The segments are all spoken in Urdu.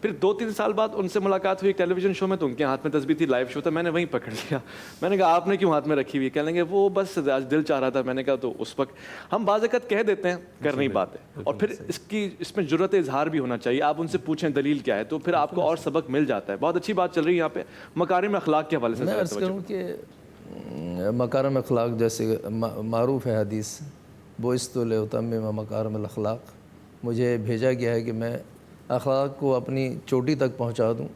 پھر 2-3 سال بعد ان سے ملاقات ہوئی ٹیلی ویژن شو میں, تو ان کے ہاتھ میں تسبیح تھی, لائیو شو تھا, میں نے وہیں پکڑ لیا. میں نے کہا آپ نے کیوں ہاتھ میں رکھی ہوئی؟ کہنے لگے وہ بس آج دل چاہ رہا تھا. میں نے کہا تو اس وقت ہم بعض اوقات کہہ دیتے ہیں, کرنی بات ہے, اور پھر اس میں جرأت اظہار بھی ہونا چاہیے. آپ ان سے پوچھیں دلیل کیا ہے, تو پھر آپ کو اور سبق مل جاتا ہے. بہت اچھی بات چل رہی ہے یہاں پہ مکارم اخلاق کے حوالے سے. میں عرض کروں کہ مکارم اخلاق جیسے معروف ہے حدیث, بعثت لأتمم مکارم الاخلاق, مجھے بھیجا گیا ہے کہ میں اخلاق کو اپنی چوٹی تک پہنچا دوں.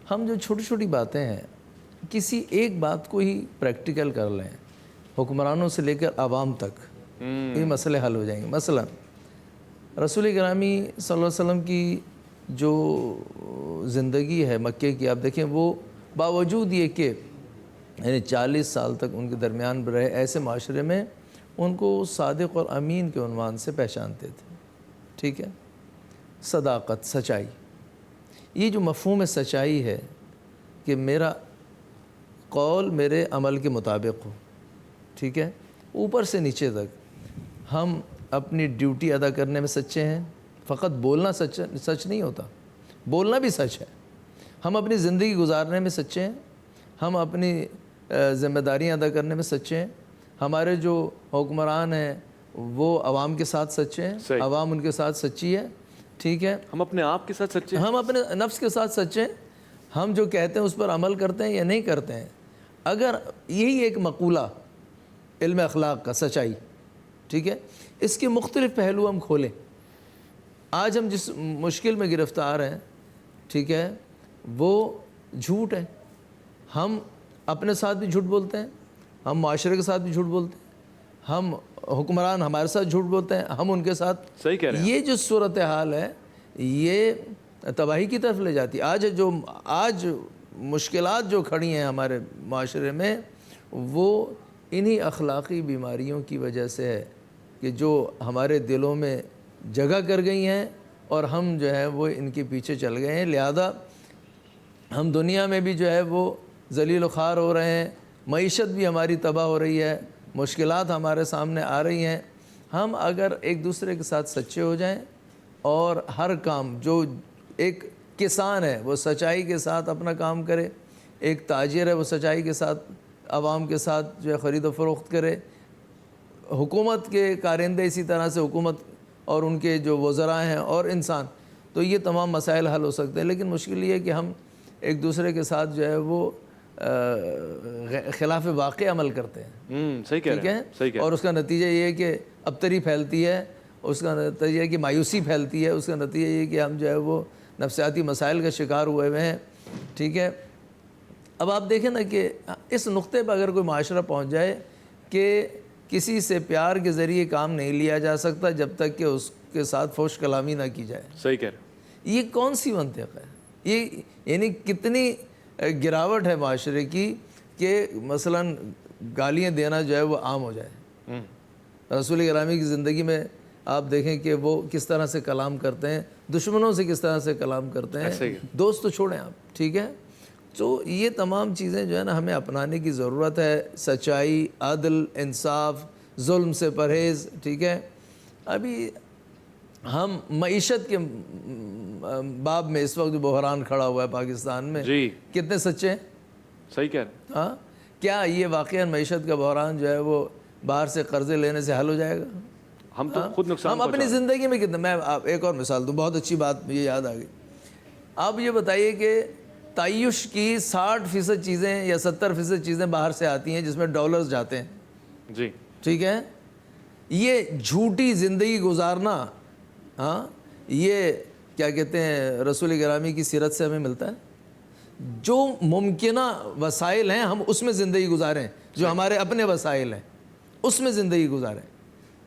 ہم جو چھوٹی چھوٹی باتیں ہیں, کسی ایک بات کو ہی پریکٹیکل کر لیں, حکمرانوں سے لے کر عوام تک یہ مسئلے حل ہو جائیں گے. مثلا رسول گرامی صلی اللہ علیہ وسلم کی جو زندگی ہے مکے کی, آپ دیکھیں وہ باوجود یہ کہ یعنی 40 سال تک ان کے درمیان رہے, ایسے معاشرے میں ان کو صادق اور امین کے عنوان سے پہچانتے تھے. ٹھیک ہے, صداقت, سچائی, یہ جو مفہوم سچائی ہے کہ میرا قول میرے عمل کے مطابق ہو. ٹھیک ہے, اوپر سے نیچے تک ہم اپنی ڈیوٹی ادا کرنے میں سچے ہیں. فقط بولنا سچ نہیں ہوتا, بولنا بھی سچ ہے. ہم اپنی زندگی گزارنے میں سچے ہیں, ہم اپنی ذمہ داریاں ادا کرنے میں سچے ہیں. ہمارے جو حکمران ہیں وہ عوام کے ساتھ سچے ہیں, عوام ان کے ساتھ سچی ہے. ٹھیک ہے, ہم اپنے آپ کے ساتھ سچے ہیں, ہم اپنے نفس کے ساتھ سچے ہیں. ہم جو کہتے ہیں اس پر عمل کرتے ہیں یا نہیں کرتے ہیں. اگر یہی ایک مقولہ علم اخلاق کا, سچائی, ٹھیک ہے, اس کے مختلف پہلو ہم کھولیں. آج ہم جس مشکل میں گرفتار ہیں, ٹھیک ہے, وہ جھوٹ ہے. ہم اپنے ساتھ بھی جھوٹ بولتے ہیں, ہم معاشرے کے ساتھ بھی جھوٹ بولتے ہیں, ہم حکمران ہمارے ساتھ جھوٹ بولتے ہیں, ہم ان کے ساتھ. صحیح کہہ رہے ہیں. یہ جو صورتحال ہے یہ تباہی کی طرف لے جاتی ہے. آج مشکلات جو کھڑی ہیں ہمارے معاشرے میں, وہ انہی اخلاقی بیماریوں کی وجہ سے ہے کہ جو ہمارے دلوں میں جگہ کر گئی ہیں, اور ہم جو ہے وہ ان کے پیچھے چل گئے ہیں. لہذا ہم دنیا میں بھی جو ہے وہ ذلیل و خوار ہو رہے ہیں, معیشت بھی ہماری تباہ ہو رہی ہے, مشکلات ہمارے سامنے آ رہی ہیں. ہم اگر ایک دوسرے کے ساتھ سچے ہو جائیں اور ہر کام, جو ایک کسان ہے وہ سچائی کے ساتھ اپنا کام کرے, ایک تاجر ہے وہ سچائی کے ساتھ عوام کے ساتھ جو ہے خرید و فروخت کرے, حکومت کے کارندے اسی طرح سے, حکومت اور ان کے جو وزراء ہیں اور انسان, تو یہ تمام مسائل حل ہو سکتے ہیں. لیکن مشکل یہ ہے کہ ہم ایک دوسرے کے ساتھ جو ہے وہ خلاف واقع عمل کرتے ہیں. صحیح کہہ رہے ہیں, صحیح کہہ. اور اس کا نتیجہ یہ ہے کہ ابتری پھیلتی ہے, اس کا نتیجہ یہ ہے کہ مایوسی پھیلتی ہے, اس کا نتیجہ یہ ہے کہ ہم جو ہے وہ نفسیاتی مسائل کا شکار ہوئے ہوئے ہیں. ٹھیک ہے, اب آپ دیکھیں نا کہ اس نقطے پر اگر کوئی معاشرہ پہنچ جائے کہ کسی سے پیار کے ذریعے کام نہیں لیا جا سکتا جب تک کہ اس کے ساتھ فحش کلامی نہ کی جائے. صحیح کہہ رہے ہیں. یہ کون سی منطق ہے؟ یہ یعنی کتنی گراوٹ ہے معاشرے کی کہ مثلا گالیاں دینا جو ہے وہ عام ہو جائے. رسول گرامی کی زندگی میں آپ دیکھیں کہ وہ کس طرح سے کلام کرتے ہیں, دشمنوں سے کس طرح سے کلام کرتے ہیں, دوست تو چھوڑیں آپ. ٹھیک ہے, تو یہ تمام چیزیں جو ہے نا ہمیں اپنانے کی ضرورت ہے. سچائی, عدل, انصاف, ظلم سے پرہیز. ٹھیک ہے, ابھی ہم معیشت کے باب میں اس وقت جو بحران کھڑا ہوا ہے پاکستان میں, جی کتنے سچے ہیں؟ صحیح کہہ رہے ہیں. ہاں, کیا یہ واقعاً معیشت کا بحران جو ہے وہ باہر سے قرضے لینے سے حل ہو جائے گا؟ ہم تو خود نقصان ہم اپنی زندگی میں کتنے, میں آپ ایک اور مثال دوں, بہت اچھی بات یہ یاد آ گئی. آپ یہ بتائیے کہ تعیش کی 60% چیزیں یا 70% چیزیں باہر سے آتی ہیں جس میں ڈالرز جاتے ہیں. جی ٹھیک ہے, یہ جھوٹی زندگی گزارنا, ہاں, یہ کیا کہتے ہیں رسول گرامی کی سیرت سے ہمیں ملتا ہے. جو ممکنہ وسائل ہیں ہم اس میں زندگی گزاریں, جو ہمارے اپنے وسائل ہیں اس میں زندگی گزاریں.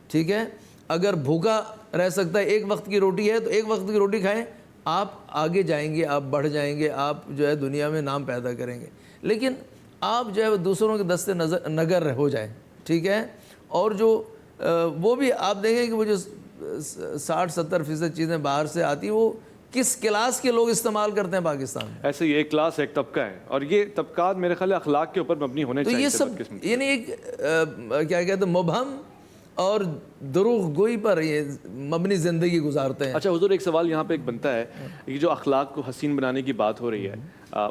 ٹھیک ہے, اگر بھوکا رہ سکتا ہے, ایک وقت کی روٹی ہے تو ایک وقت کی روٹی کھائیں, آپ آگے جائیں گے, آپ بڑھ جائیں گے, آپ جو ہے دنیا میں نام پیدا کریں گے. لیکن آپ جو ہے دوسروں کے دستے نگر ہو جائیں. ٹھیک ہے, اور جو وہ بھی آپ دیکھیں کہ وہ جو 60-70% چیزیں باہر سے آتی, وہ کس کلاس کے لوگ استعمال کرتے ہیں پاکستان میں. ایسے یہ ایک کلاس, ایک طبقہ ہے, اور یہ طبقات میرے خیال اخلاق کے اوپر مبنی ہونے تو چاہیے. یہ سب یعنی ایک کیا کہتے ہیں مبہم اور دروغ گوئی پر یہ مبنی زندگی گزارتے ہیں۔ اچھا حضور، ایک سوال یہاں پہ ایک بنتا ہے، یہ جو اخلاق کو حسین بنانے کی بات ہو رہی ہے،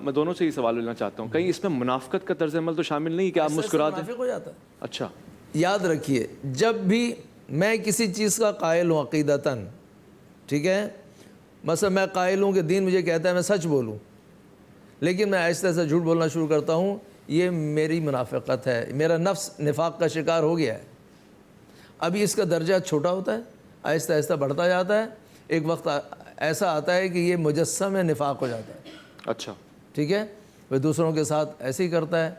میں دونوں سے یہ سوال لینا چاہتا ہوں، کہیں اس میں منافقت کا طرز عمل تو شامل نہیں کہ آپ مسکرا دیں؟ منافق ہو جاتا ہے۔ اچھا، یاد رکھیے، جب بھی میں کسی چیز کا قائل ہوں عقیدتاً، ٹھیک ہے، مثلا میں قائل ہوں کہ دین مجھے کہتا ہے میں سچ بولوں، لیکن میں آہستہ آہستہ جھوٹ بولنا شروع کرتا ہوں، یہ میری منافقت ہے، میرا نفس نفاق کا شکار ہو گیا ہے۔ ابھی اس کا درجہ چھوٹا ہوتا ہے، آہستہ آہستہ بڑھتا جاتا ہے، ایک وقت ایسا آتا ہے کہ یہ مجسم نفاق ہو جاتا ہے۔ اچھا، ٹھیک ہے، وہ دوسروں کے ساتھ ایسے ہی کرتا ہے،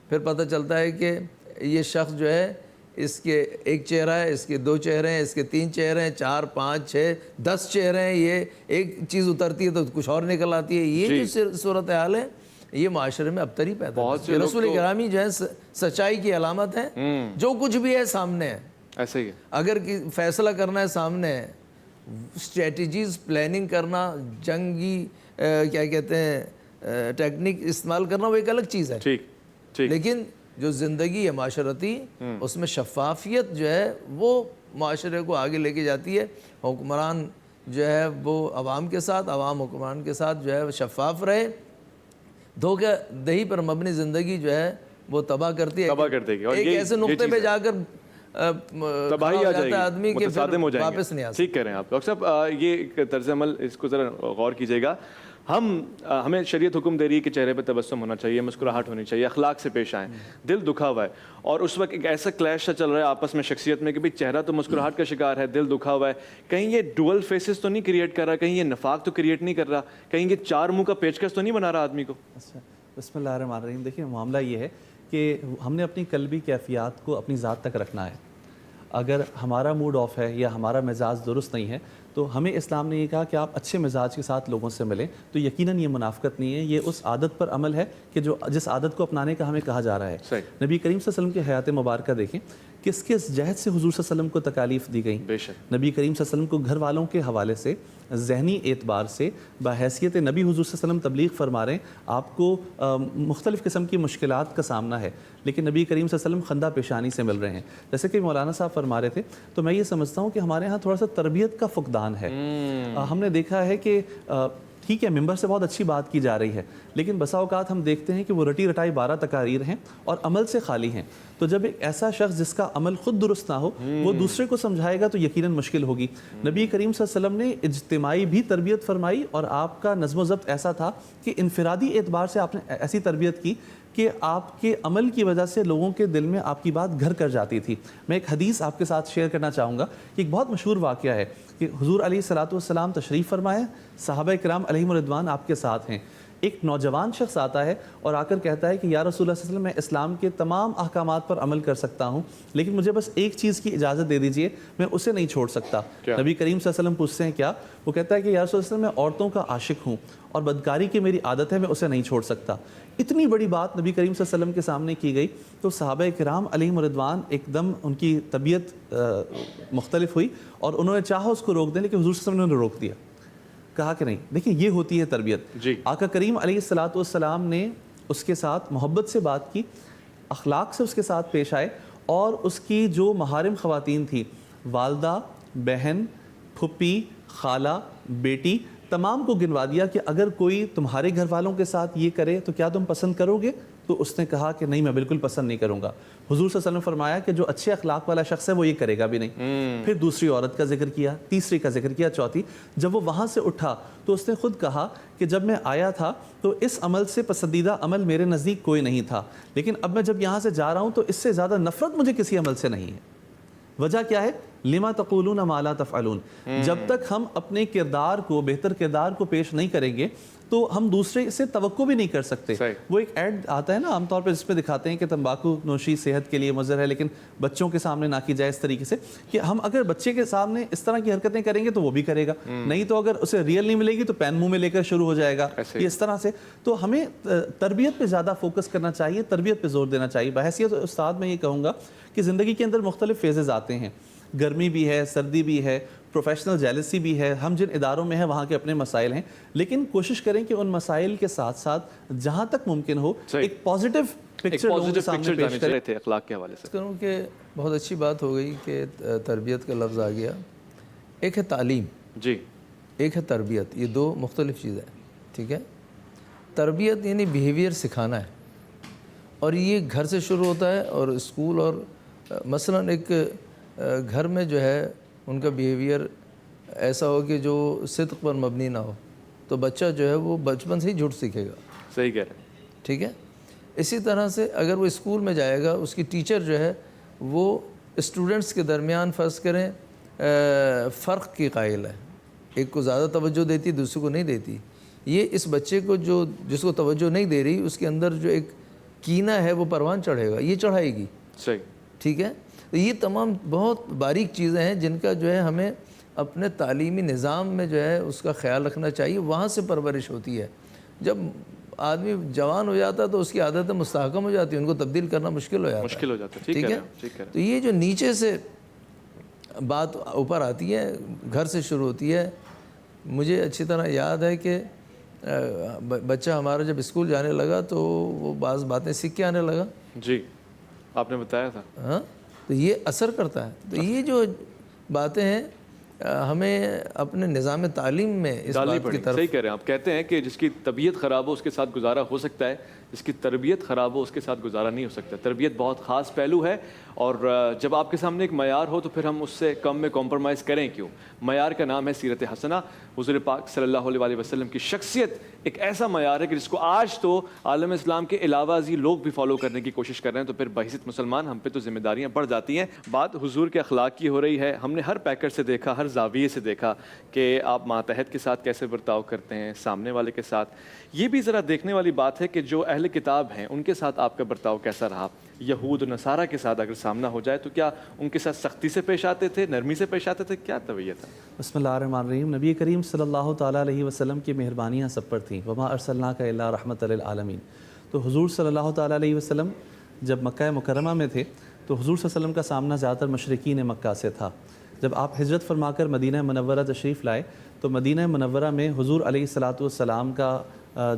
پھر پتہ چلتا ہے کہ یہ شخص جو ہے، اس کے ایک چہرہ ہے، اس کے دو چہرے ہیں، اس کے تین چہرے ہیں، 4 5 6 10 چہرے ہیں، یہ ایک چیز اترتی ہے تو کچھ اور نکل آتی ہے۔ یہ جو صورتحال ہے یہ معاشرے میں ابتری پیدا ہے۔ رسول گرامی جو ہے سچائی کی علامت ہے، جو کچھ بھی ہے سامنے ہے، ایسا ہی ہے۔ اگر فیصلہ کرنا ہے سامنے ہے، اسٹریٹجیز پلاننگ کرنا، جنگی کیا کہتے ہیں ٹیکنیک استعمال کرنا، وہ ایک الگ چیز ہے۔ ٹھیک ٹھیک، لیکن جو زندگی ہے معاشرتی، اس میں شفافیت جو ہے وہ معاشرے کو آگے لے کے جاتی ہے۔ حکمران جو ہے وہ عوام کے ساتھ، عوام حکمران کے ساتھ جو ہے شفاف رہے۔ دھوکہ دہی پر مبنی زندگی جو ہے وہ تباہ کرتی ہے، تباہ کر دے گی، اور ایک یہ ایسے نقطے پہ جا کر تباہی آ جائے گی، آدمی کے متصادم ہو جائیں گے۔ واپس نہیں آ سکتا۔ ٹھیک کہہ رہے ہیں آپ ڈاکٹر صاحب، یہ ایک طرز عمل، اس کو ذرا غور کیجیے گا۔ ہمیں شریعت حکم دے رہی ہے کہ چہرے پہ تبسم ہونا چاہیے، مسکراہٹ ہونی چاہیے، اخلاق سے پیش آئیں۔ دل دکھا ہوا ہے اور اس وقت ایک ایسا کلیش چل رہا ہے آپس میں شخصیت میں کہ بھئی چہرہ تو مسکراہٹ کا شکار ہے، دل دکھا ہوا ہے، کہیں یہ ڈوئل فیسز تو نہیں کریٹ کر رہا، کہیں یہ نفاق تو کریٹ نہیں کر رہا، کہیں یہ 4 منہ کا پیچکش تو نہیں بنا رہا آدمی کو؟ اچھا، بسم اللہ الرحمن الرحیم۔ دیکھیں، معاملہ یہ ہے کہ ہم نے اپنی قلبی کیفیات کو اپنی ذات تک رکھنا ہے۔ اگر ہمارا موڈ آف ہے یا ہمارا مزاج درست نہیں ہے تو ہمیں اسلام نے یہ کہا کہ آپ اچھے مزاج کے ساتھ لوگوں سے ملیں، تو یقیناً یہ منافقت نہیں ہے، یہ اس عادت پر عمل ہے کہ جس عادت کو اپنانے کا ہمیں کہا جا رہا ہے۔ نبی کریم صلی اللہ علیہ وسلم کی حیات مبارکہ دیکھیں، کس کس جہد سے حضور صلی اللہ علیہ وسلم کو تکالیف دی گئیں۔ بے شک نبی کریم صلی اللہ علیہ وسلم کو گھر والوں کے حوالے سے، ذہنی اعتبار سے، بحیثیت نبی حضور صلی اللہ علیہ وسلم تبلیغ فرما رہے ہیں، آپ کو مختلف قسم کی مشکلات کا سامنا ہے، لیکن نبی کریم صلی اللہ علیہ وسلم خندہ پیشانی سے مل رہے ہیں۔ جیسے کہ مولانا صاحب فرما رہے تھے، تو میں یہ سمجھتا ہوں کہ ہمارے ہاں تھوڑا سا تربیت کا فقدان ہے۔ ہم نے دیکھا ہے کہ ٹھیک ہے، ممبر سے بہت اچھی بات کی جا رہی ہے، لیکن بسا اوقات ہم دیکھتے ہیں کہ وہ رٹی رٹائی 12 تقاریر ہیں اور عمل سے خالی ہیں۔ تو جب ایک ایسا شخص جس کا عمل خود درست نہ ہو وہ دوسرے کو سمجھائے گا تو یقیناً مشکل ہوگی۔ نبی کریم صلی اللہ علیہ وسلم نے اجتماعی بھی تربیت فرمائی، اور آپ کا نظم و ضبط ایسا تھا کہ انفرادی اعتبار سے آپ نے ایسی تربیت کی کہ آپ کے عمل کی وجہ سے لوگوں کے دل میں آپ کی بات گھر کر جاتی تھی۔ میں ایک حدیث آپ کے ساتھ شیئر کرنا چاہوں گا کہ ایک بہت مشہور واقعہ ہے کہ حضور علیہ الصلوۃ والسلام تشریف فرمائے، صحابہ کرام علیہم الرضوان آپ کے ساتھ ہیں۔ ایک نوجوان شخص آتا ہے اور آ کر کہتا ہے کہ یا رسول اللہ صلی اللہ علیہ وسلم، میں اسلام کے تمام احکامات پر عمل کر سکتا ہوں، لیکن مجھے بس ایک چیز کی اجازت دے دیجئے، میں اسے نہیں چھوڑ سکتا۔ نبی کریم صلی اللہ علیہ وسلم پوچھتے ہیں کیا؟ وہ کہتا ہے کہ یا رسول اللہ صلی اللہ علیہ وسلم، میں عورتوں کا عاشق ہوں اور بدکاری کی میری عادت ہے، میں اسے نہیں چھوڑ سکتا۔ اتنی بڑی بات نبی کریم صلی اللہ علیہ وسلم کے سامنے کی گئی تو صحابہ کرام علیہم الرضوان ایک دم ان کی طبیعت مختلف ہوئی اور انہوں نے چاہا اس کو روک دیں، لیکن حضور صلی اللہ علیہ وسلم نے انہیں روک دیا، کہا کہ نہیں۔ دیکھیں، یہ ہوتی ہے تربیت۔ آقا کریم علیہ الصلوۃ والسلام نے اس کے ساتھ محبت سے بات کی، اخلاق سے اس کے ساتھ پیش آئے، اور اس کی جو محارم خواتین تھیں، والدہ، بہن، پھپھی، خالہ، بیٹی، تمام کو گنوا دیا کہ اگر کوئی تمہارے گھر والوں کے ساتھ یہ کرے تو کیا تم پسند کرو گے؟ تو اس نے کہا کہ نہیں، میں بالکل پسند نہیں کروں گا۔ حضور صلی اللہ علیہ وسلم نے فرمایا کہ جو اچھے اخلاق والا شخص ہے وہ یہ کرے گا بھی نہیں۔ پھر دوسری عورت کا ذکر کیا، تیسری کا ذکر کیا، چوتھی۔ جب وہ وہاں سے اٹھا تو اس نے خود کہا کہ جب میں آیا تھا تو اس عمل سے پسندیدہ عمل میرے نزدیک کوئی نہیں تھا، لیکن اب میں جب یہاں سے جا رہا ہوں تو اس سے زیادہ نفرت مجھے کسی عمل سے نہیں ہے۔ وجہ کیا ہے؟ لما تقولون ما لا تفعلون۔ جب تک ہم اپنے کردار کو، بہتر کردار کو پیش نہیں کریں گے تو ہم دوسرے سے توقع بھی نہیں کر سکتے۔ وہ ایک ایڈ آتا ہے نا عام طور پہ، جس پہ دکھاتے ہیں کہ تمباکو نوشی صحت کے لیے مضر ہے، لیکن بچوں کے سامنے نہ کی جائے، اس طریقے سے کہ ہم اگر بچے کے سامنے اس طرح کی حرکتیں کریں گے تو وہ بھی کرے گا، نہیں تو اگر اسے ریئل نہیں ملے گی تو پین منہ میں لے کر شروع ہو جائے گا، یہ اس طرح سے۔ تو ہمیں تربیت پہ زیادہ فوکس کرنا چاہیے، تربیت پہ زور دینا چاہیے۔ بحیثیت استاد میں یہ کہوں گا کہ زندگی کے اندر مختلف فیزز آتے ہیں۔ گرمی بھی ہے، سردی بھی ہے، پروفیشنل جیلسی بھی ہے، ہم جن اداروں میں ہیں وہاں کے اپنے مسائل ہیں، لیکن کوشش کریں کہ ان مسائل کے ساتھ ساتھ جہاں تک ممکن ہو ایک پازیٹیو پکچر لوگوں کے سامنے پیش کریں۔ تھے اخلاق کے حوالے سے کروں کہ بہت اچھی بات ہو گئی کہ تربیت کا لفظ آ گیا۔ ایک ہے تعلیم، جی، ایک ہے تربیت، یہ دو مختلف چیزیں ہیں، ٹھیک ہے۔ تربیت یعنی بیہیویئر سکھانا ہے، اور یہ گھر سے شروع ہوتا ہے، اور اسکول اور مثلاً ایک گھر میں جو ہے ان کا بیہیویئر ایسا ہو کہ جو صدق پر مبنی نہ ہو، تو بچہ جو ہے وہ بچپن سے ہی جھوٹ سیکھے گا، صحیح کہہ رہے ہیں، ٹھیک ہے۔ اسی طرح سے اگر وہ اسکول میں جائے گا، اس کی ٹیچر جو ہے وہ اسٹوڈنٹس کے درمیان فرض کریں فرق کی قائل ہے، ایک کو زیادہ توجہ دیتی دوسرے کو نہیں دیتی، یہ اس بچے کو جس کو توجہ نہیں دے رہی اس کے اندر جو ایک کینہ ہے وہ پروان چڑھے گا، یہ چڑھائے گی، صحیح، ٹھیک ہے۔ تو یہ تمام بہت باریک چیزیں ہیں جن کا جو ہے ہمیں اپنے تعلیمی نظام میں جو ہے اس کا خیال رکھنا چاہیے، وہاں سے پرورش ہوتی ہے۔ جب آدمی جوان ہو جاتا ہے تو اس کی عادتیں مستحکم ہو جاتی ہیں، ان کو تبدیل کرنا مشکل ہو جاتا ہے، ٹھیک ہے۔ تو یہ جو نیچے سے بات اوپر آتی ہے، گھر سے شروع ہوتی ہے۔ مجھے اچھی طرح یاد ہے کہ بچہ ہمارا جب اسکول جانے لگا تو وہ بعض باتیں سیکھ کے آنے لگا، جی، آپ نے بتایا تھا، ہاں، تو یہ اثر کرتا ہے۔ تو یہ جو باتیں ہیں ہمیں اپنے نظام تعلیم میں اس بات کی طرف، صحیح کہہ رہے ہیں آپ، کہتے ہیں کہ جس کی طبیعت خراب ہو اس کے ساتھ گزارا ہو سکتا ہے، جس کی تربیت خراب ہو اس کے ساتھ گزارا نہیں ہو سکتا۔ تربیت بہت خاص پہلو ہے، اور جب آپ کے سامنے ایک معیار ہو تو پھر ہم اس سے کم میں کمپرومائز کریں کیوں؟ معیار کا نام ہے سیرت حسنہ، حضور پاک صلی اللہ علیہ وسلم کی شخصیت ایک ایسا معیار ہے کہ جس کو آج تو عالم اسلام کے علاوہ ازیں لوگ بھی فالو کرنے کی کوشش کر رہے ہیں، تو پھر بحیثیت مسلمان ہم پہ تو ذمہ داریاں بڑھ جاتی ہیں۔ بات حضور کے اخلاق کی ہو رہی ہے، ہم نے ہر پیکر سے دیکھا، ہر زاویے سے دیکھا کہ آپ ماتحت کے ساتھ کیسے برتاؤ کرتے ہیں، سامنے والے کے ساتھ۔ یہ بھی ذرا دیکھنے والی بات ہے کہ جو اہل کتاب ہیں ان کے ساتھ آپ کا برتاؤ کیسا رہا؟ یہود و نصارہ کے ساتھ اگر سامنا ہو جائے تو کیا ان کے ساتھ سختی سے پیش آتے تھے، نرمی سے پیش آتے تھے، کیا طبیعت ہے؟ بسم اللہ الرحمن الرحیم۔ نبی کریم صلی اللہ تعالیٰ علیہ وسلم کی مہربانیاں سب پر تھیں، وما ارسلناک الا رحمۃ للعالمین۔ تو حضور صلی اللہ تعالیٰ علیہ وسلم جب مکہ مکرمہ میں تھے تو حضور صلی اللہ علیہ وسلم کا سامنا زیادہ تر مشرکین مکہ سے تھا۔ جب آپ ہجرت فرما کر مدینہ منورہ تشریف لائے تو مدینہ منورہ میں حضور علیہ الصلاۃ والسلام کا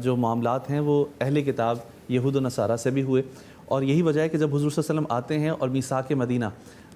جو معاملات ہیں وہ اہل کتاب یہود و نصارہ سے بھی ہوئے، اور یہی وجہ ہے کہ جب حضور صلی اللہ علیہ وسلم آتے ہیں اور میثاق مدینہ،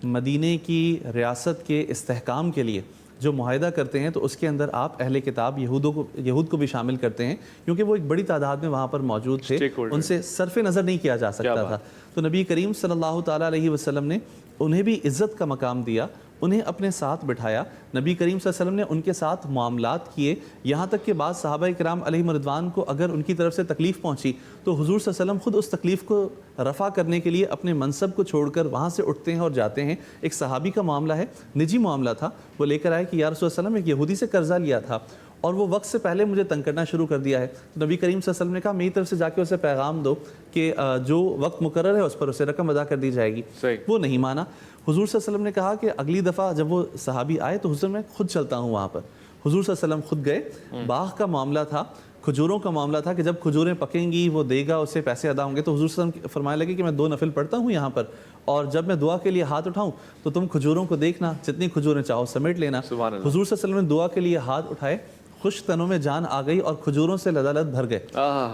مدینہ کی ریاست کے استحکام کے لیے جو معاہدہ کرتے ہیں تو اس کے اندر آپ اہل کتاب یہود کو بھی شامل کرتے ہیں، کیونکہ وہ ایک بڑی تعداد میں وہاں پر موجود تھے، ان سے صرف نظر نہیں کیا جا سکتا تھا۔ تو نبی کریم صلی اللہ تعالیٰ علیہ وسلم نے انہیں بھی عزت کا مقام دیا، انہیں اپنے ساتھ بٹھایا، نبی کریم صلی اللہ علیہ وسلم نے ان کے ساتھ معاملات کیے، یہاں تک کہ بعض صحابہ کرام علیہم رضوان کو اگر ان کی طرف سے تکلیف پہنچی تو حضور صلی اللہ علیہ وسلم خود اس تکلیف کو رفع کرنے کے لیے اپنے منصب کو چھوڑ کر وہاں سے اٹھتے ہیں اور جاتے ہیں۔ ایک صحابی کا معاملہ ہے، نجی معاملہ تھا، وہ لے کر آئے کہ یا رسول اللہ علیہ وسلم ایک یہودی سے قرضہ لیا تھا اور وہ وقت سے پہلے مجھے تنگ کرنا شروع کر دیا ہے۔ نبی کریم صلی اللہ علیہ وسلم نے کہا میری طرف سے جا کے اسے پیغام دو کہ جو وقت مقرر ہے اس پر اسے رقم ادا کر دی جائے گی۔ وہ نہیں مانا۔ حضور صلی اللہ علیہ وسلم نے کہا کہ اگلی دفعہ جب وہ صحابی آئے تو حضور میں خود چلتا ہوں وہاں پر۔ حضور صلی اللہ علیہ وسلم خود گئے، باغ کا معاملہ تھا، کھجوروں کا معاملہ تھا کہ جب کھجوریں پکیں گی وہ دے گا، اسے پیسے ادا ہوں گے۔ تو حضور صلی اللہ علیہ وسلم فرمانے لگے کہ میں 2 نفل پڑھتا ہوں یہاں پر، اور جب میں دعا کے لیے ہاتھ اٹھاؤں تو تم کھجوروں کو دیکھنا، جتنی کھجوریں چاہو سمیٹ لینا۔ حضور صلی اللہ علیہ وسلم نے دعا کے لیے ہاتھ اٹھائے، خوش تنوں میں جان آ گئی اور کھجوروں سے لدالد بھر گئے۔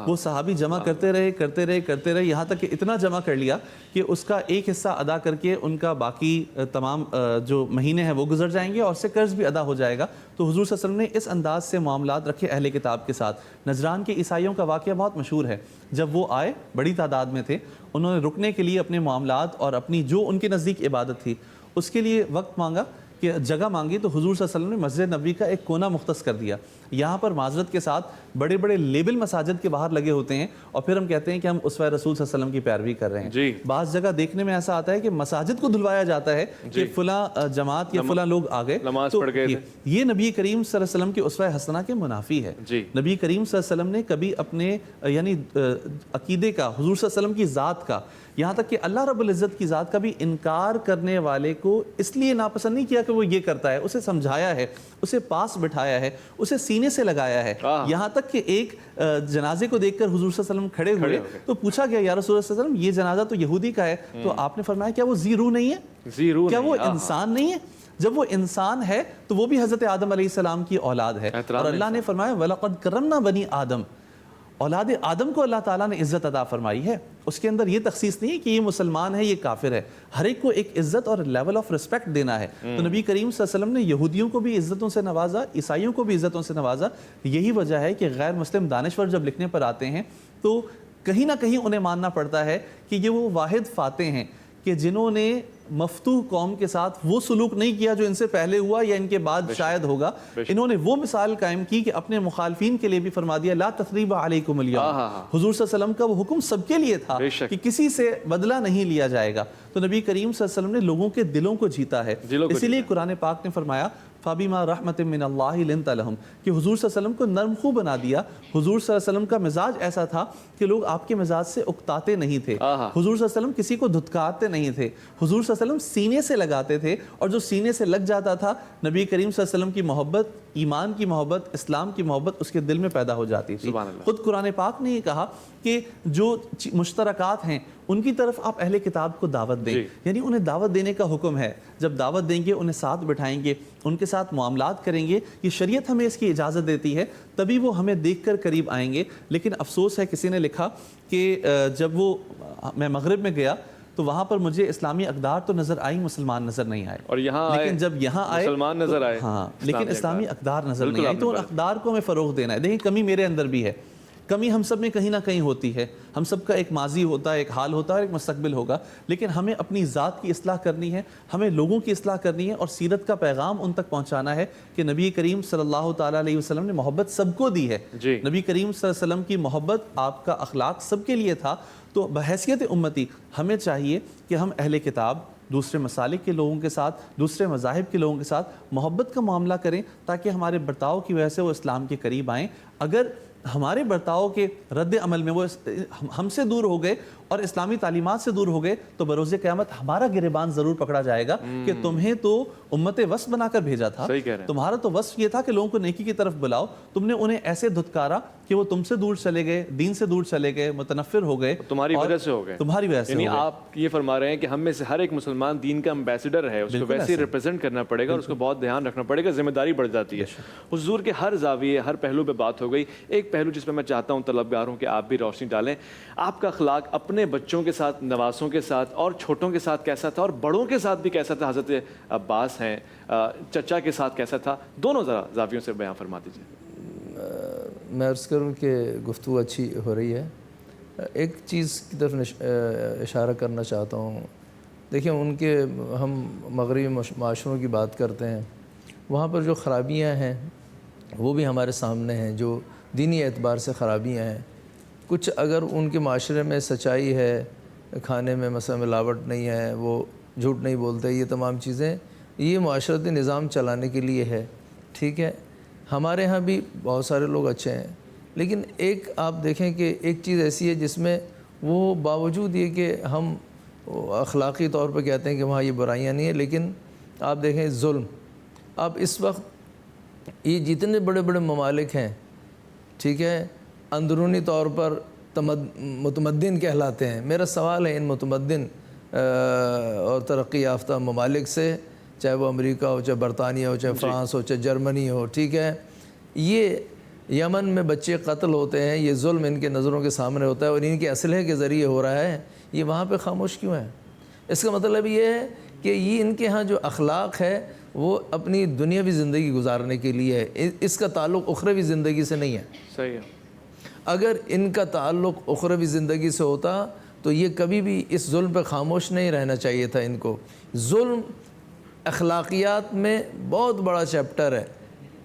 وہ صحابی جمع کرتے رہے یہاں تک کہ اتنا جمع کر لیا کہ اس کا ایک حصہ ادا کر کے ان کا باقی تمام جو مہینے ہیں وہ گزر جائیں گے اور اس سے قرض بھی ادا ہو جائے گا۔ تو حضور صلی اللہ علیہ وسلم نے اس انداز سے معاملات رکھے اہل کتاب کے ساتھ۔ نجران کے عیسائیوں کا واقعہ بہت مشہور ہے، جب وہ آئے بڑی تعداد میں تھے، انہوں نے رکنے کے لیے اپنے معاملات اور اپنی جو ان کے نزدیک عبادت تھی اس کے لیے وقت مانگا، کہ جگہ مانگی، تو حضور صلی اللہ علیہ وسلم نے مسجد نبوی کا ایک کونا مختص کر دیا۔ یہاں پر معذرت کے ساتھ بڑے بڑے لیبل مساجد کے باہر لگے ہوتے ہیں اور پھر ہم کہتے ہیں کہ ہم اسوہ رسول صلی اللہ علیہ وسلم کی پیروی کر رہے ہیں۔ بعض جگہ دیکھنے میں ایسا آتا ہے کہ مساجد کو دھلوایا جاتا ہے کہ فلاں جماعت یا فلاں لوگ آ گئے، تو یہ نبی کریم صلی اللہ علیہ وسلم کی اسوہ حسنہ کے منافی ہے۔ نبی کریم صلی اللہ علیہ وسلم نے کبھی اپنے یعنی عقیدے کا، حضور صلی اللہ علیہ وسلم کی ذات کا یہاں تک کہ اللہ رب العزت کی ذات کا بھی انکار کرنے والے کو اس لیے ناپسند نہیں کیا کہ وہ یہ کرتا ہے، اسے سمجھایا ہے، اسے پاس بٹھایا ہے، اسے سینے سے لگایا ہے، یہاں تک کہ ایک جنازے کو دیکھ کر حضور صلی اللہ علیہ وسلم کھڑے ہوئے تو پوچھا گیا یا رسول اللہ صلی اللہ علیہ وسلم یہ جنازہ تو یہودی کا ہے، تو آپ نے فرمایا کیا وہ ذی روح نہیں ہے؟ کیا وہ انسان نہیں ہے؟ جب وہ انسان ہے تو وہ بھی حضرت آدم علیہ السلام کی اولاد ہے، اور اللہ نے فرمایا وَلَقَدْ كَرَّمْنَا بَنِي آدم، اولاد آدم کو اللہ تعالیٰ نے عزت عطا فرمائی ہے۔ اس کے اندر یہ تخصیص نہیں ہے کہ یہ مسلمان ہے یہ کافر ہے، ہر ایک کو ایک عزت اور لیول آف رسپیکٹ دینا ہے۔ تو نبی کریم صلی اللہ علیہ وسلم نے یہودیوں کو بھی عزتوں سے نوازا، عیسائیوں کو بھی عزتوں سے نوازا۔ یہی وجہ ہے کہ غیر مسلم دانشور جب لکھنے پر آتے ہیں تو کہیں نہ کہیں انہیں ماننا پڑتا ہے کہ یہ وہ واحد فاتح ہیں کہ جنہوں نے مفتوح قوم کے ساتھ وہ سلوک نہیں کیا جو ان سے پہلے ہوا یا ان کے بعد شاید ہوگا۔ انہوں نے وہ مثال قائم کی کہ اپنے مخالفین کے لیے بھی فرما دیا لا تثریب علیکم اليوم، حضور صلی اللہ علیہ وسلم کا وہ حکم سب کے لیے تھا کہ کسی سے بدلہ نہیں لیا جائے گا۔ تو نبی کریم صلی اللہ علیہ وسلم نے لوگوں کے دلوں کو جیتا ہے، اسی لیے قرآن پاک نے فرمایا فَبِمَا رَحْمَةٍ مِّنَ اللَّهِ لِنْتَ لَهُمْ کہ حضور صلی اللہ علیہ وسلم کو نرم خو بنا دیا۔ حضور صلی اللہ علیہ وسلم کا مزاج ایسا تھا کہ لوگ آپ کے مزاج سے اکتاتے نہیں تھے، حضور صلی اللہ علیہ وسلم کسی کو دھتکارتے نہیں تھے، حضور صلی اللہ علیہ وسلم سینے سے لگاتے تھے، اور جو سینے سے لگ جاتا تھا نبی کریم صلی اللہ علیہ وسلم کی محبت، ایمان کی محبت، اسلام کی محبت اس کے دل میں پیدا ہو جاتی تھی۔ خود قرآن پاک نے یہ کہا کہ جو مشترکات ہیں ان کی طرف آپ اہل کتاب کو دعوت دیں، یعنی انہیں دعوت دینے کا حکم ہے۔ جب دعوت دیں گے انہیں ساتھ بٹھائیں گے، ان کے ساتھ معاملات کریں گے، یہ شریعت ہمیں اس کی اجازت دیتی ہے، تبھی وہ ہمیں دیکھ کر قریب آئیں گے۔ لیکن افسوس ہے کسی نے لکھا کہ جب میں مغرب میں گیا تو وہاں پر مجھے اسلامی اقدار تو نظر آئی، مسلمان نظر نہیں آئے، اور یہاں لیکن جب یہاں آئے مسلمان نظر آئے، ہاں لیکن اسلامی اقدار نظر نہیں آئی۔ تو ان اقدار کو ہمیں فروغ دینا ہے۔ دیکھیں کمی میرے اندر بھی ہے، کمی ہم سب میں کہیں نہ کہیں ہوتی ہے، ہم سب کا ایک ماضی ہوتا ہے، ایک حال ہوتا ہے، ایک مستقبل ہوگا، لیکن ہمیں اپنی ذات کی اصلاح کرنی ہے، ہمیں لوگوں کی اصلاح کرنی ہے، اور سیرت کا پیغام ان تک پہنچانا ہے کہ نبی کریم صلی اللہ تعالیٰ علیہ وسلم نے محبت سب کو دی ہے۔ نبی کریم صلی اللہ علیہ وسلم کی محبت، آپ کا اخلاق سب کے لیے تھا۔ تو بحیثیت امتی ہمیں چاہیے کہ ہم اہل کتاب، دوسرے مسالک کے لوگوں کے ساتھ، دوسرے مذاہب کے لوگوں کے ساتھ محبت کا معاملہ کریں، تاکہ ہمارے برتاؤ کی وجہ سے وہ اسلام کے قریب آئیں۔ اگر ہمارے برتاؤ کے رد عمل میں وہ ہم سے دور ہو گئے اور اسلامی تعلیمات سے دور ہو گئے تو بروز قیامت ہمارا گریبان ضرور پکڑا جائے گا کہ تمہیں تو امت وصف بنا کر بھیجا تھا، تمہارا تو وصف یہ تھا کہ لوگوں کو نیکی کی طرف بلاؤ، تم نے انہیں ایسے دھتکارا کہ وہ تم سے دور چلے گئے، دین سے دور چلے گئے، متنفر ہو گئے، تمہاری وجہ سے ہو گئے، تمہاری وجہ سے۔ یعنی آپ یہ فرما رہے ہیں کہ ہم میں سے ہر ایک مسلمان دین کا امبیسڈر ہے، اس کو ویسے ریپرزینٹ کرنا پڑے گا اور اس کو بہت دھیان رکھنا پڑے گا، ذمہ داری بڑھ جاتی ہے۔ حضور کے ہر زاویے، ہر پہلو پہ بات ہو گئی۔ ایک پہلو جس پہ میں چاہتا ہوں طلبگاروں کہ آپ بھی روشنی ڈالیں، آپ کا اخلاق اپنے بچوں کے ساتھ، نواسوں کے ساتھ اور چھوٹوں کے ساتھ کیسا تھا، اور بڑوں کے ساتھ بھی کیسا تھا؟ حضرت عباس ہیں، چچا کے ساتھ کیسا تھا؟ دونوں ذرا زاویوں سے بیان فرما دیجیے۔ میں عرض کروں کہ گفتگو اچھی ہو رہی ہے، ایک چیز کی طرف اشارہ کرنا چاہتا ہوں۔ دیکھیں ان کے ہم مغربی معاشروں کی بات کرتے ہیں، وہاں پر جو خرابیاں ہیں وہ بھی ہمارے سامنے ہیں، جو دینی اعتبار سے خرابیاں ہیں۔ کچھ اگر ان کے معاشرے میں سچائی ہے، کھانے میں مثلا ملاوٹ نہیں ہے، وہ جھوٹ نہیں بولتے، یہ تمام چیزیں یہ معاشرتی نظام چلانے کے لیے ہے، ٹھیک ہے۔ ہمارے ہاں بھی بہت سارے لوگ اچھے ہیں، لیکن ایک آپ دیکھیں کہ ایک چیز ایسی ہے جس میں وہ باوجود یہ کہ ہم اخلاقی طور پہ کہتے ہیں کہ وہاں یہ برائیاں نہیں ہیں، لیکن آپ دیکھیں ظلم۔ اب اس وقت یہ جتنے بڑے بڑے ممالک ہیں، ٹھیک ہے، اندرونی طور پر متمدن کہلاتے ہیں۔ میرا سوال ہے ان متمدن اور ترقی یافتہ ممالک سے، چاہے وہ امریکہ ہو، چاہے برطانیہ ہو، چاہے فرانس ہو، چاہے جرمنی ہو، ٹھیک ہے، یہ یمن میں بچے قتل ہوتے ہیں، یہ ظلم ان کے نظروں کے سامنے ہوتا ہے اور ان کے اسلحے کے ذریعے ہو رہا ہے، یہ وہاں پہ خاموش کیوں ہے؟ اس کا مطلب یہ ہے کہ یہ ان کے ہاں جو اخلاق ہے وہ اپنی دنیاوی زندگی گزارنے کے لیے ہے، اس کا تعلق اخروی زندگی سے نہیں ہے۔ صحیح ہے۔ اگر ان کا تعلق اخروی زندگی سے ہوتا تو یہ کبھی بھی اس ظلم پہ خاموش نہیں رہنا چاہیے تھا ان کو۔ ظلم اخلاقیات میں بہت بڑا چیپٹر ہے۔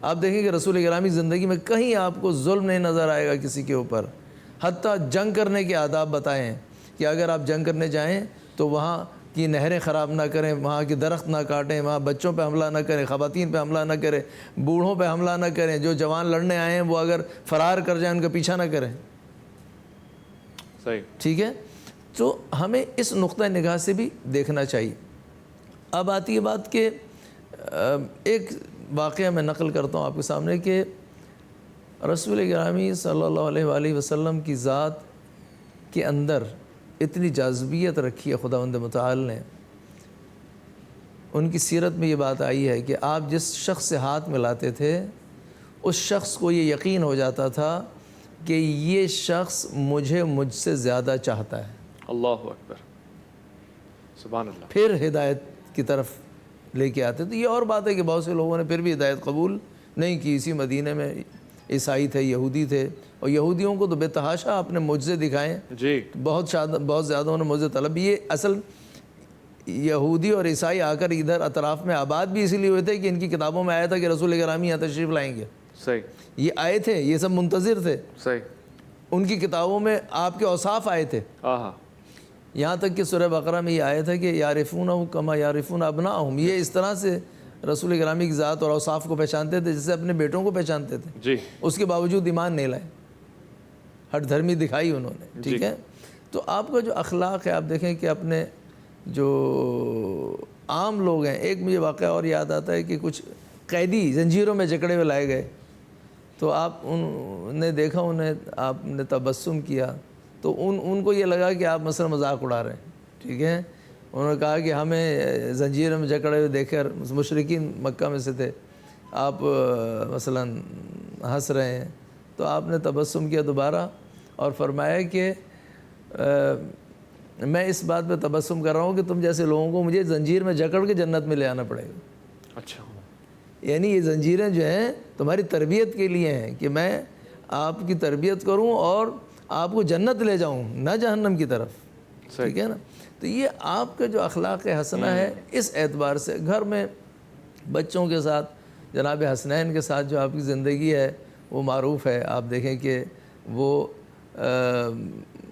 آپ دیکھیں کہ رسول گرامی زندگی میں کہیں آپ کو ظلم نہیں نظر آئے گا کسی کے اوپر، حتیٰ جنگ کرنے کے آداب بتائے ہیں کہ اگر آپ جنگ کرنے جائیں تو وہاں کی نہریں خراب نہ کریں، وہاں کے درخت نہ کاٹیں، وہاں بچوں پہ حملہ نہ کریں، خواتین پہ حملہ نہ کریں، بوڑھوں پہ حملہ نہ کریں، جو جوان لڑنے آئے ہیں وہ اگر فرار کر جائیں ان کا پیچھا نہ کریں، صحیح، ٹھیک ہے۔ تو ہمیں اس نقطہ نگاہ سے بھی دیکھنا چاہیے. اب آتی ہے بات کہ ایک واقعہ میں نقل کرتا ہوں آپ کے سامنے کہ رسول گرامی صلی اللہ علیہ وآلہ وسلم کی ذات کے اندر اتنی جاذبیت رکھی ہے خداوند متعال نے. ان کی سیرت میں یہ بات آئی ہے کہ آپ جس شخص سے ہاتھ ملاتے تھے اس شخص کو یہ یقین ہو جاتا تھا کہ یہ شخص مجھ سے زیادہ چاہتا ہے. اللہ اکبر، سبحان اللہ. پھر ہدایت کی طرف لے کے آتے. تو یہ اور بات ہے کہ بہت سے لوگوں نے پھر بھی ہدایت قبول نہیں کی. اسی مدینے میں عیسائی تھے، یہودی تھے، اور یہودیوں کو تو بے تحاشا اپنے معجزے دکھائے. جی بہت زیادہ انہوں نے معجزے طلب. یہ اصل یہودی اور عیسائی آ کر ادھر اطراف میں آباد بھی اسی لیے ہوئے تھے کہ ان کی کتابوں میں آیا تھا کہ رسول گرامی یہاں تشریف لائیں گے. صحیح. یہ آئے تھے، یہ سب منتظر تھے. صحیح. ان کی کتابوں میں آپ کے اوصاف آئے تھے. آہا. یہاں تک کہ سورہ بقرہ میں یہ آیا تھا کہ یعرفونہ کما یعرفون ابناءہم. یہ اس طرح سے رسول گرامی کی ذات اور اوصاف کو پہچانتے تھے جیسے اپنے بیٹوں کو پہچانتے تھے. جی. اس کے باوجود ایمان نہیں لائے، ہٹ دھرمی دکھائی انہوں نے. ٹھیک ہے. تو آپ کا جو اخلاق ہے، آپ دیکھیں کہ اپنے جو عام لوگ ہیں، ایک مجھے واقعہ اور یاد آتا ہے کہ کچھ قیدی زنجیروں میں جکڑے ہوئے لائے گئے، تو آپ نے دیکھا انہیں، آپ نے تبسم کیا تو ان کو یہ لگا کہ آپ مثلا مذاق اڑا رہے ہیں. ٹھیک ہے. انہوں نے کہا کہ ہمیں زنجیروں میں جکڑے ہوئے دیکھ کر، مشرکین مکہ میں سے تھے، آپ مثلا ہنس رہے ہیں. تو آپ نے تبسم کیا دوبارہ اور فرمایا کہ میں اس بات پہ تبسم کر رہا ہوں کہ تم جیسے لوگوں کو مجھے زنجیر میں جکڑ کے جنت میں لے آنا پڑے گا. اچھا. یعنی یہ زنجیریں جو ہیں تمہاری تربیت کے لیے ہیں کہ میں آپ کی تربیت کروں اور آپ کو جنت لے جاؤں، نہ جہنم کی طرف. ٹھیک ہے نا. تو یہ آپ کا جو اخلاق حسنہ ہے، اس اعتبار سے گھر میں بچوں کے ساتھ جناب حسنین کے ساتھ جو آپ کی زندگی ہے وہ معروف ہے. آپ دیکھیں کہ وہ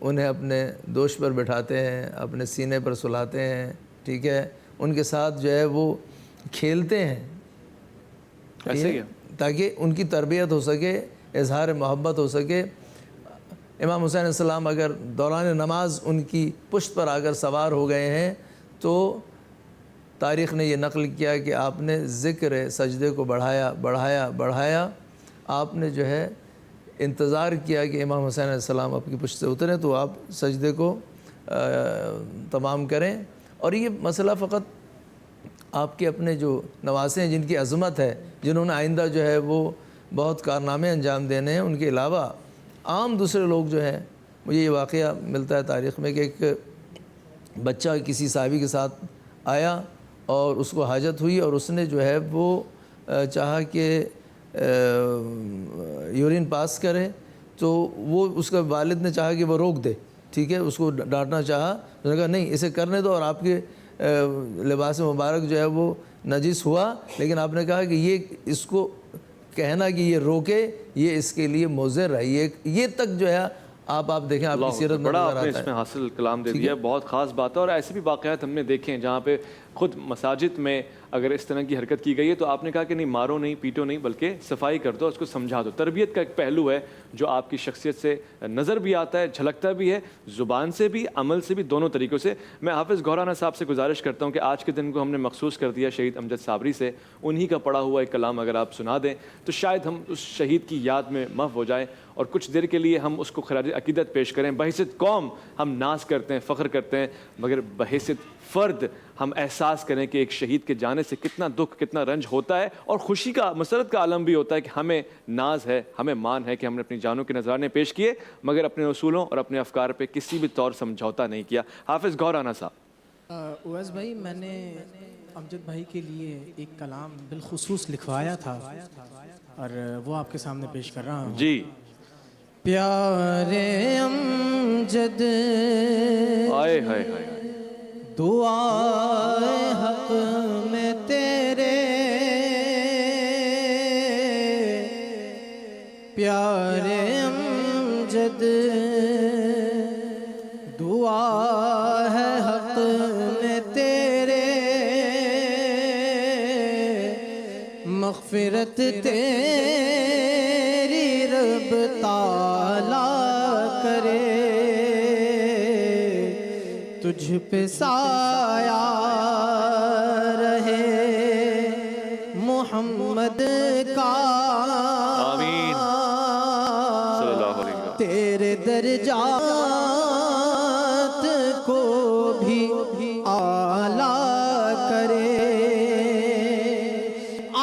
انہیں اپنے دوش پر بٹھاتے ہیں، اپنے سینے پر سلاتے ہیں. ٹھیک ہے. ان کے ساتھ جو ہے وہ کھیلتے ہیں تاکہ ان کی تربیت ہو سکے، اظہار محبت ہو سکے. امام حسین علیہ السلام اگر دوران نماز ان کی پشت پر آ کر سوار ہو گئے ہیں تو تاریخ نے یہ نقل کیا کہ آپ نے ذکر سجدے کو بڑھایا. آپ نے جو ہے انتظار کیا کہ امام حسین علیہ السلام آپ کی پشت سے اتریں تو آپ سجدے کو تمام کریں. اور یہ مسئلہ فقط آپ کے اپنے جو نواسے ہیں جن کی عظمت ہے، جنہوں نے آئندہ جو ہے وہ بہت کارنامے انجام دینے ہیں، ان کے علاوہ عام دوسرے لوگ جو ہیں. مجھے یہ واقعہ ملتا ہے تاریخ میں کہ ایک بچہ کسی صحابی کے ساتھ آیا اور اس کو حاجت ہوئی اور اس نے جو ہے وہ چاہا کہ یورین پاس کرے، تو وہ اس کا والد نے چاہا کہ وہ روک دے. ٹھیک ہے. اس کو ڈانٹنا چاہا، اس نے کہا نہیں اسے کرنے دو، اور آپ کے لباس مبارک جو ہے وہ نجس ہوا، لیکن آپ نے کہا کہ یہ اس کو کہنا کہ یہ روکے یہ اس کے لیے مضر ہے. یہ تک جو ہے آپ دیکھیں آپ کی سیرت میں بڑا نظر آپ نے آتا اس ہے. میں حاصل کلام دے دیا. بہت خاص بات ہے. اور ایسے بھی واقعات ہم نے دیکھے ہیں جہاں پہ خود مساجد میں اگر اس طرح کی حرکت کی گئی ہے تو آپ نے کہا کہ نہیں مارو نہیں پیٹو نہیں بلکہ صفائی کر دو، اس کو سمجھا دو. تربیت کا ایک پہلو ہے جو آپ کی شخصیت سے نظر بھی آتا ہے، جھلکتا بھی ہے، زبان سے بھی، عمل سے بھی، دونوں طریقوں سے. میں حافظ گوہرانہ صاحب سے گزارش کرتا ہوں کہ آج کے دن کو ہم نے مخصوص کر دیا شہید امجد صابری سے. انہی کا پڑھا ہوا ایک کلام اگر آپ سنا دیں تو شاید ہم اس شہید کی یاد میں محو ہو جائیں اور کچھ دیر کے لیے ہم اس کو خراج عقیدت پیش کریں. بحیثیت قوم ہم ناز کرتے ہیں، فخر کرتے ہیں، مگر بحیثیت فرد ہم احساس کریں کہ ایک شہید کے جانے سے کتنا دکھ، کتنا رنج ہوتا ہے، اور خوشی کا، مسرت کا عالم بھی ہوتا ہے کہ ہمیں ناز ہے، ہمیں مان ہے کہ ہم نے اپنی جانوں کے نذرانے پیش کیے مگر اپنے اصولوں اور اپنے افکار پہ کسی بھی طور سمجھوتا نہیں کیا. حافظ گوہرانہ صاحب. اویس بھائی، میں نے امجد بھائی کے لیے ایک کلام بالخصوص لکھوایا تھا اور وہ آپ کے سامنے پیش کر رہا ہوں. جی. پیارے امجد آئے ہائے ہائے، دعائے حق میں تیرے، پیارے امجد دعا ہے حق میں تیرے، مغفرت تیری رب تعالیٰ کرے، تجھ پہ سایہ رہے محمد کا، آمین صلی اللہ علیہ وسلم. تیرے درجات کو بھی اعلیٰ کرے.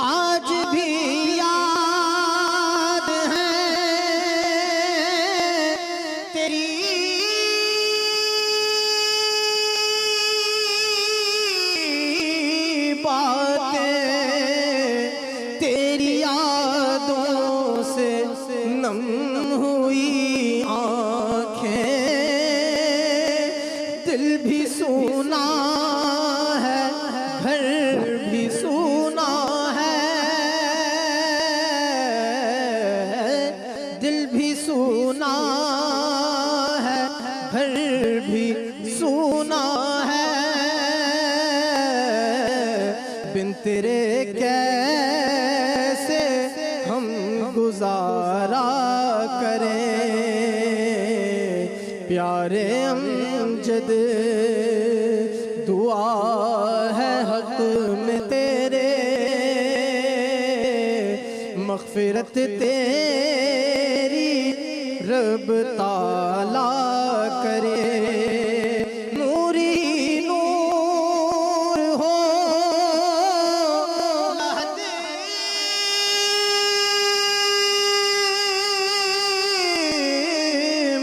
آج بھی یاد ہے تیری باتیں، تیری یادوں سے نم ہوئی آنکھیں. دل بھی سونا ہے، گھر بھی سونا ہے، دل بھی سونا ہے، گھر بھی سونا ہے. بن تیرے کیسے ہم گزارا کریں. پیارے امجد دعا ہے حق میں تیرے، مغفرت تیری رب تعالیٰ کرے. نوری نور ہو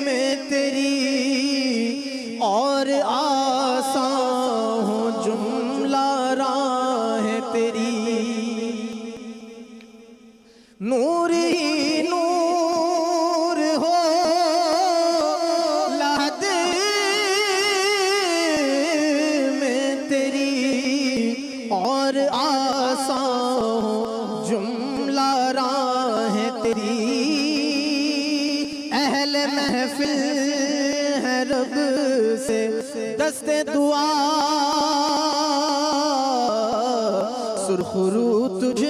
میں تیری، اور آسان ہو جملہ راہیں تیری. نور ہی نور ہو لحد میں تیری، اور آسان ہو جملہ راہیں تیری. اہل محفل ہے رب سے دست دعا، سرخ رو تجھ